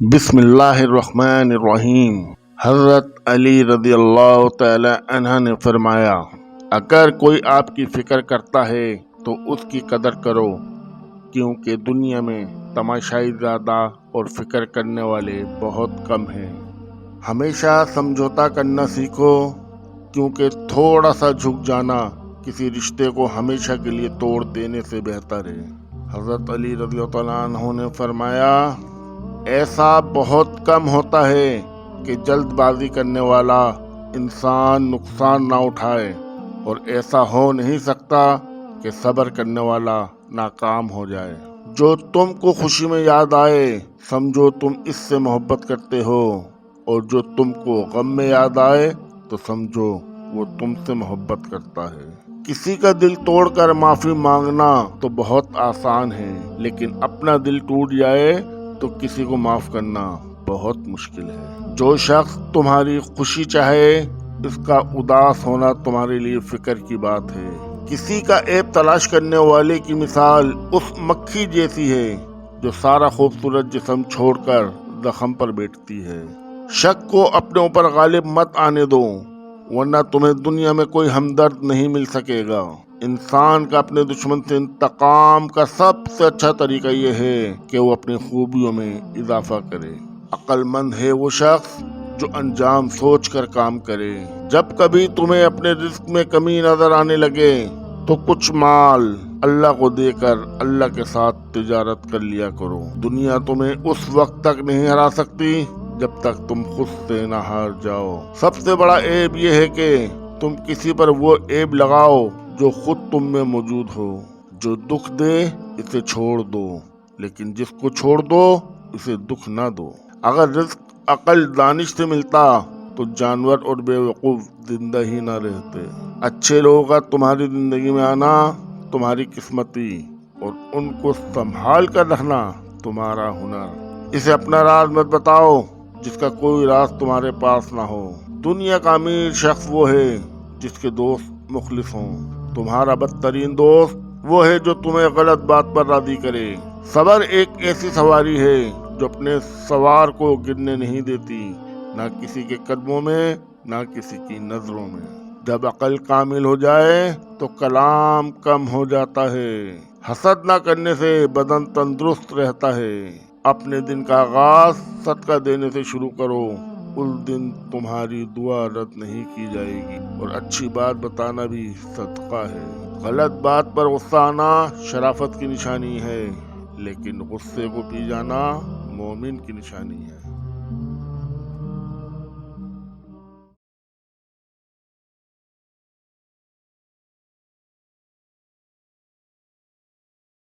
بسم اللہ الرحمن الرحیم۔ حضرت علی رضی اللہ تعالی عنہ نے فرمایا، اگر کوئی آپ کی فکر کرتا ہے تو اس کی قدر کرو، کیونکہ دنیا میں تماشائی زیادہ اور فکر کرنے والے بہت کم ہیں۔ ہمیشہ سمجھوتا کرنا سیکھو، کیونکہ تھوڑا سا جھک جانا کسی رشتے کو ہمیشہ کے لیے توڑ دینے سے بہتر ہے۔ حضرت علی رضی اللہ عنہ نے فرمایا، ایسا بہت کم ہوتا ہے کہ جلد بازی کرنے والا انسان نقصان نہ اٹھائے، اور ایسا ہو نہیں سکتا کہ صبر کرنے والا ناکام ہو جائے۔ جو تم کو خوشی میں یاد آئے سمجھو تم اس سے محبت کرتے ہو، اور جو تم کو غم میں یاد آئے تو سمجھو وہ تم سے محبت کرتا ہے۔ کسی کا دل توڑ کر معافی مانگنا تو بہت آسان ہے، لیکن اپنا دل ٹوٹ جائے تو کسی کو معاف کرنا بہت مشکل ہے۔ جو شخص تمہاری خوشی چاہے اس کا اداس ہونا تمہارے لیے فکر کی بات ہے۔ کسی کا عیب تلاش کرنے والے کی مثال اس مکھی جیسی ہے جو سارا خوبصورت جسم چھوڑ کر زخم پر بیٹھتی ہے۔ شک کو اپنے اوپر غالب مت آنے دو، ورنہ تمہیں دنیا میں کوئی ہمدرد نہیں مل سکے گا۔ انسان کا اپنے دشمن سے انتقام کا سب سے اچھا طریقہ یہ ہے کہ وہ اپنی خوبیوں میں اضافہ کرے۔ عقل مند ہے وہ شخص جو انجام سوچ کر کام کرے۔ جب کبھی تمہیں اپنے رزق میں کمی نظر آنے لگے تو کچھ مال اللہ کو دے کر اللہ کے ساتھ تجارت کر لیا کرو۔ دنیا تمہیں اس وقت تک نہیں ہرا سکتی جب تک تم خود سے نہ ہار جاؤ۔ سب سے بڑا عیب یہ ہے کہ تم کسی پر وہ عیب لگاؤ جو خود تم میں موجود ہو۔ جو دکھ دے اسے چھوڑ دو، لیکن جس کو چھوڑ دو اسے دکھ نہ دو۔ اگر رزق عقل دانش سے ملتا تو جانور اور بے وقوف زندہ ہی نہ رہتے۔ اچھے لوگوں کا تمہاری زندگی میں آنا تمہاری قسمتی، اور ان کو سنبھال کر رکھنا تمہارا ہنر۔ اسے اپنا راز مت بتاؤ جس کا کوئی راز تمہارے پاس نہ ہو۔ دنیا کا امیر شخص وہ ہے جس کے دوست مخلص ہوں۔ تمہارا بدترین دوست وہ ہے جو تمہیں غلط بات پر راضی کرے۔ صبر ایک ایسی سواری ہے جو اپنے سوار کو گرنے نہیں دیتی، نہ کسی کے قدموں میں نہ کسی کی نظروں میں۔ جب عقل کامل ہو جائے تو کلام کم ہو جاتا ہے۔ حسد نہ کرنے سے بدن تندرست رہتا ہے۔ اپنے دن کا آغاز صدقہ دینے سے شروع کرو، اس دن تمہاری دعا رد نہیں کی جائے گی، اور اچھی بات بتانا بھی صدقہ ہے۔ غلط بات پر غصہ آنا شرافت کی نشانی ہے، لیکن غصے کو پی جانا مومن کی نشانی ہے۔